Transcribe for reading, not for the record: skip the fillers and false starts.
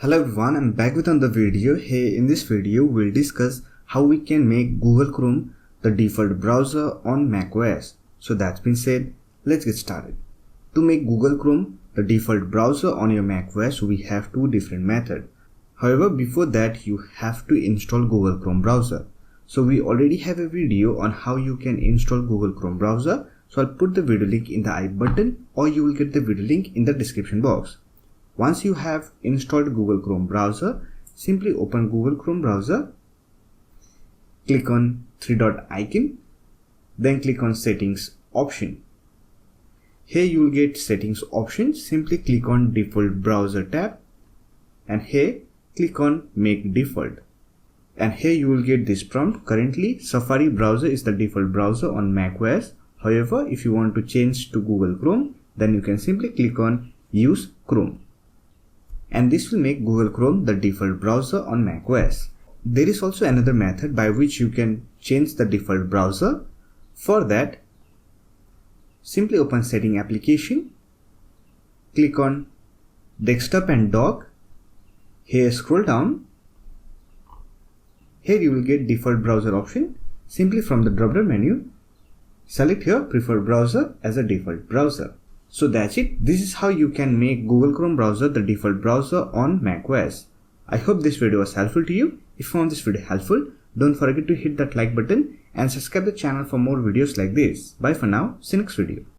Hello everyone, I'm back with another video. Hey, in this video we'll discuss how we can make Google Chrome the default browser on macOS. So that's been said, let's get started. To make Google Chrome the default browser on your macOS, we have two different methods. However, before that you have to install Google Chrome browser. So we already have a video on how you can install Google Chrome browser. So I'll put the video link in the I button, or you will get the video link in the description box. Once you have installed Google Chrome browser, simply open Google Chrome browser, click on three-dot icon, then click on settings option. Here you will get settings option. Simply click on default browser tab, and here click on make default. And here you will get this prompt. Currently Safari browser is the default browser on macOS. However, if you want to change to Google Chrome, then you can simply click on use Chrome. And this will make Google Chrome the default browser on macOS. There is also another method by which you can change the default browser. For that, simply open setting application, click on desktop and dock. Here scroll down. Here you will get default browser option. Simply from the drop down menu, select here preferred browser as a default browser. So that's it. This is how you can make Google Chrome browser the default browser on macOS. I hope this video was helpful to you. If you found this video helpful, don't forget to hit that like button and subscribe the channel for more videos like this. Bye for now. See you next video.